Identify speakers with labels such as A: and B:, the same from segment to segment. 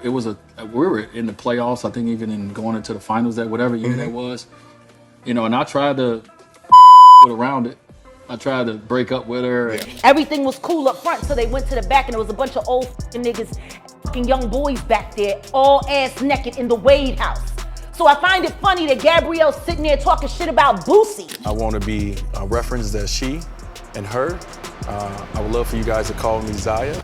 A: it was we were in the playoffs, I think even in going into the finals, that whatever year that was, and I tried to around it. I tried to break up with her.
B: Everything was cool up front, so they went to the back, and there was a bunch of old niggas, young boys back there, all ass naked in the Wade house. So I find it funny that Gabrielle's sitting there talking shit about Boosie.
C: I want to be referenced as she and her. I would love for you guys to call me Zaya.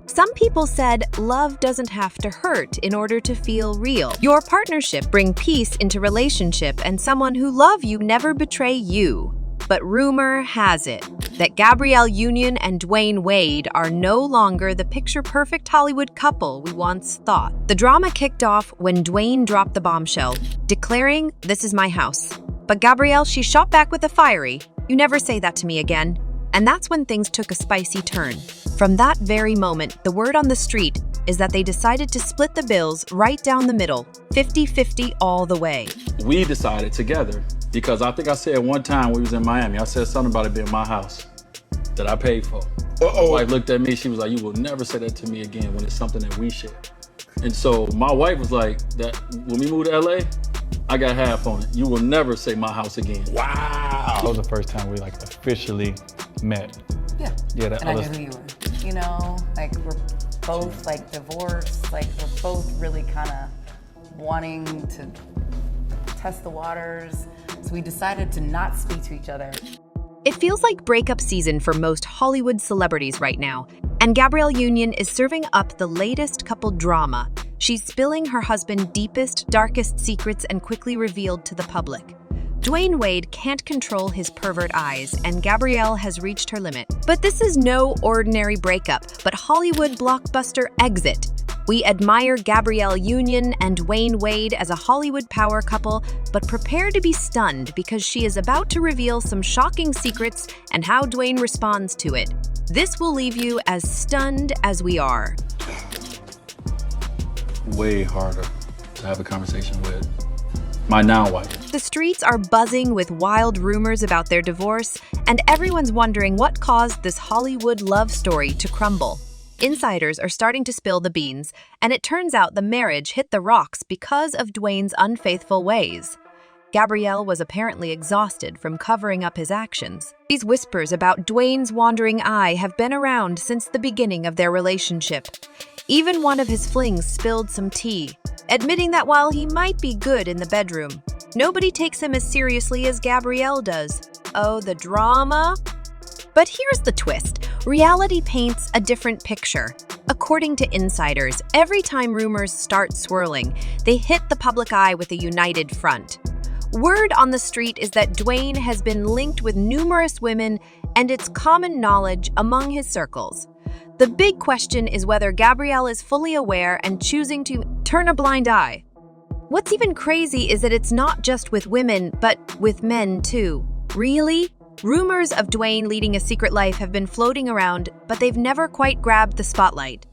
D: Some people said love doesn't have to hurt in order to feel real. Your partnership bring peace into relationship, and someone who love you never betray you. But rumor has it that Gabrielle Union and Dwayne Wade are no longer the picture-perfect Hollywood couple we once thought. The drama kicked off when Dwayne dropped the bombshell, declaring, "This is my house." But Gabrielle, she shot back with a fiery, "You never say that to me again." And that's when things took a spicy turn. From that very moment, the word on the street is that they decided to split the bills right down the middle, 50-50 all the way.
A: We decided together, because I think I said one time we was in Miami, I said something about it being my house that I paid for. My wife looked at me, she was like, "You will never say that to me again when it's something that we share." And so my wife was like, "That when we moved to LA, I got half on it. You will never say my house again."
E: Wow. That was the first time we officially met.
F: Yeah.
E: Yeah.
F: And I knew who you were. We're both divorced. We're both really kind of wanting to test the waters. So we decided to not speak to each other.
D: It feels like breakup season for most Hollywood celebrities right now, and Gabrielle Union is serving up the latest couple drama. She's spilling her husband's deepest, darkest secrets and quickly revealed to the public. Dwayne Wade can't control his pervert eyes, and Gabrielle has reached her limit. But this is no ordinary breakup, but Hollywood blockbuster exit. We admire Gabrielle Union and Dwayne Wade as a Hollywood power couple, but prepare to be stunned because she is about to reveal some shocking secrets and how Dwayne responds to it. This will leave you as stunned as we are.
A: Way harder to have a conversation with my now wife.
D: The streets are buzzing with wild rumors about their divorce, and everyone's wondering what caused this Hollywood love story to crumble. Insiders are starting to spill the beans, and it turns out the marriage hit the rocks because of Dwayne's unfaithful ways. Gabrielle was apparently exhausted from covering up his actions. These whispers about Dwayne's wandering eye have been around since the beginning of their relationship. Even one of his flings spilled some tea, admitting that while he might be good in the bedroom, nobody takes him as seriously as Gabrielle does. Oh, the drama? But here's the twist. Reality paints a different picture. According to insiders, every time rumors start swirling, they hit the public eye with a united front. Word on the street is that Dwayne has been linked with numerous women, and it's common knowledge among his circles. The big question is whether Gabrielle is fully aware and choosing to turn a blind eye. What's even crazy is that it's not just with women, but with men too. Really? Rumors of Dwayne leading a secret life have been floating around, but they've never quite grabbed the spotlight.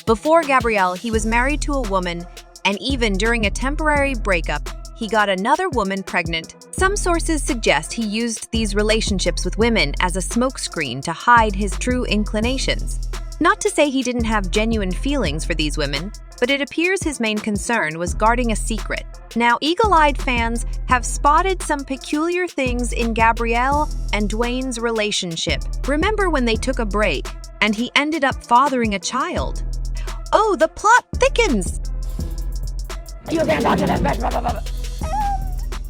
D: Before Gabrielle, he was married to a woman, and even during a temporary breakup, he got another woman pregnant. Some sources suggest he used these relationships with women as a smokescreen to hide his true inclinations. Not to say he didn't have genuine feelings for these women, but it appears his main concern was guarding a secret. Now, eagle-eyed fans have spotted some peculiar things in Gabrielle and Dwayne's relationship. Remember when they took a break and he ended up fathering a child? Oh, the plot thickens!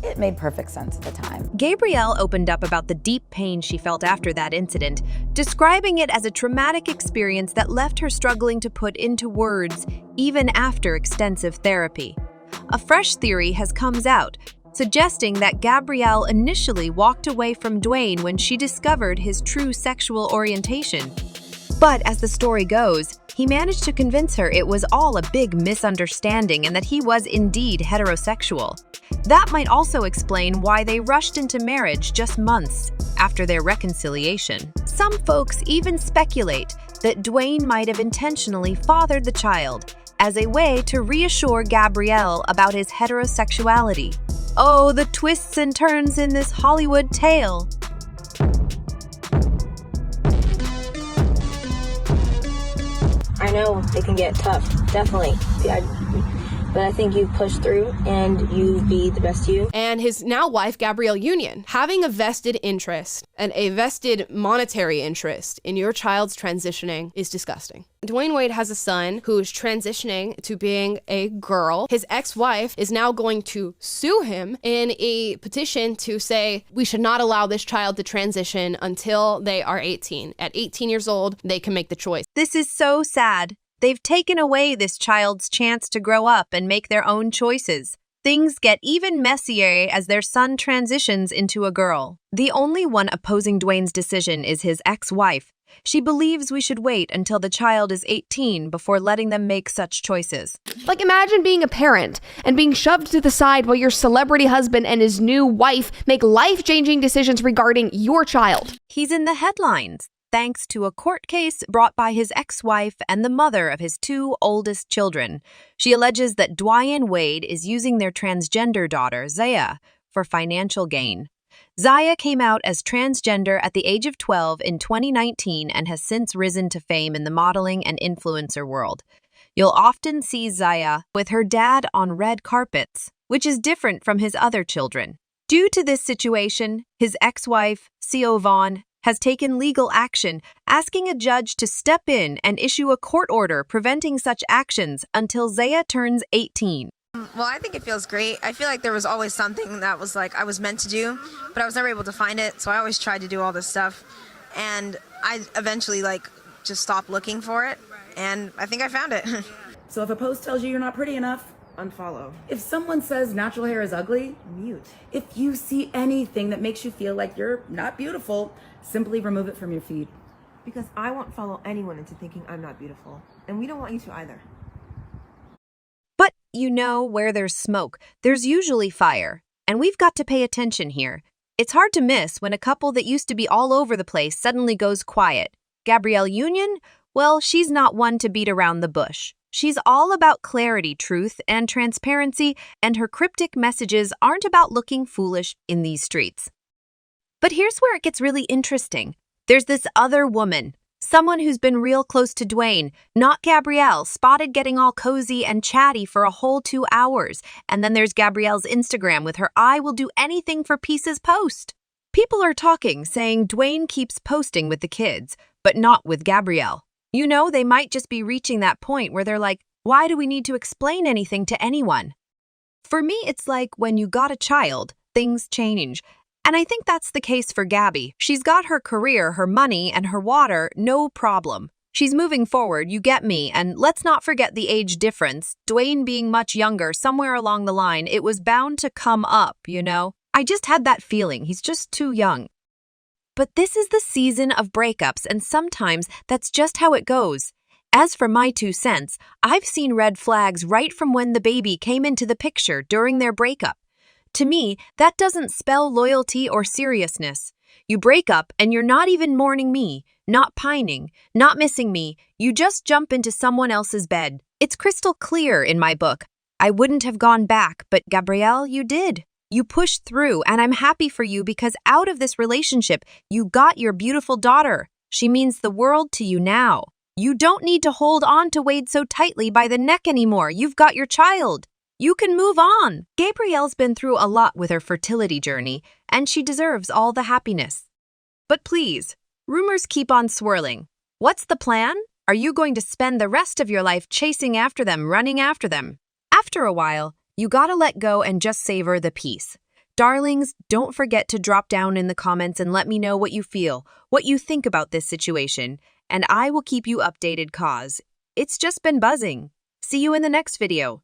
F: It made perfect sense at the time.
D: Gabrielle opened up about the deep pain she felt after that incident, describing it as a traumatic experience that left her struggling to put into words even after extensive therapy. A fresh theory has come out, suggesting that Gabrielle initially walked away from Dwayne when she discovered his true sexual orientation. But as the story goes, he managed to convince her it was all a big misunderstanding and that he was indeed heterosexual. That might also explain why they rushed into marriage just months after their reconciliation. Some folks even speculate that Dwayne might have intentionally fathered the child as a way to reassure Gabrielle about his heterosexuality. Oh, the twists and turns in this Hollywood tale!
G: I know it can get tough definitely. Yeah, but I think you push through and you be the best you.
H: And his now wife, Gabrielle Union, having a vested interest and a vested monetary interest in your child's transitioning is disgusting. Dwayne Wade has a son who is transitioning to being a girl. His ex-wife is now going to sue him in a petition to say we should not allow this child to transition until they are 18. At 18 years old, they can make the choice.
D: This is so sad. They've taken away this child's chance to grow up and make their own choices. Things get even messier as their son transitions into a girl. The only one opposing Dwayne's decision is his ex-wife. She believes we should wait until the child is 18 before letting them make such choices.
H: Like, imagine being a parent and being shoved to the side while your celebrity husband and his new wife make life-changing decisions regarding your child.
D: He's in the headlines, thanks to a court case brought by his ex-wife and the mother of his 2 oldest children. She alleges that Dwayne Wade is using their transgender daughter, Zaya, for financial gain. Zaya came out as transgender at the age of 12 in 2019 and has since risen to fame in the modeling and influencer world. You'll often see Zaya with her dad on red carpets, which is different from his other children. Due to this situation, his ex-wife, Seo Vaughn, has taken legal action, asking a judge to step in and issue a court order preventing such actions until Zaya turns 18.
I: Well, I think it feels great. I feel like there was always something that was like I was meant to do, but I was never able to find it, so I always tried to do all this stuff. And I eventually just stopped looking for it, and I think I found it.
F: So if a post tells you you're not pretty enough, unfollow. If someone says natural hair is ugly, mute. If you see anything that makes you feel like you're not beautiful, simply remove it from your feed.
J: Because I won't follow anyone into thinking I'm not beautiful, and we don't want you to either.
D: But you know, where there's smoke, there's usually fire. And we've got to pay attention here. It's hard to miss when a couple that used to be all over the place suddenly goes quiet. Gabrielle Union? Well, she's not one to beat around the bush. She's all about clarity, truth, and transparency, and her cryptic messages aren't about looking foolish in these streets. But here's where it gets really interesting. There's this other woman, someone who's been real close to Dwayne, not Gabrielle, spotted getting all cozy and chatty for a whole 2 hours. And then there's Gabrielle's Instagram with her "I will do anything for pieces" post. People are talking, saying Dwayne keeps posting with the kids, but not with Gabrielle. You know, they might just be reaching that point where they're like, why do we need to explain anything to anyone? For me, it's like when you got a child, things change. And I think that's the case for Gabby. She's got her career, her money, and her water, no problem. She's moving forward, you get me, and let's not forget the age difference. Dwayne being much younger, somewhere along the line, it was bound to come up, you know? I just had that feeling, he's just too young. But this is the season of breakups, and sometimes that's just how it goes. As for my 2 cents, I've seen red flags right from when the baby came into the picture during their breakup. To me, that doesn't spell loyalty or seriousness. You break up and you're not even mourning me, not pining, not missing me. You just jump into someone else's bed. It's crystal clear in my book. I wouldn't have gone back, but Gabrielle, you did. You pushed through, and I'm happy for you because out of this relationship, you got your beautiful daughter. She means the world to you now. You don't need to hold on to Wade so tightly by the neck anymore. You've got your child. You can move on. Gabrielle's been through a lot with her fertility journey, and she deserves all the happiness. But please, rumors keep on swirling. What's the plan? Are you going to spend the rest of your life chasing after them, running after them? After a while, you gotta let go and just savor the peace. Darlings, don't forget to drop down in the comments and let me know what you feel, what you think about this situation, and I will keep you updated cause it's just been buzzing. See you in the next video.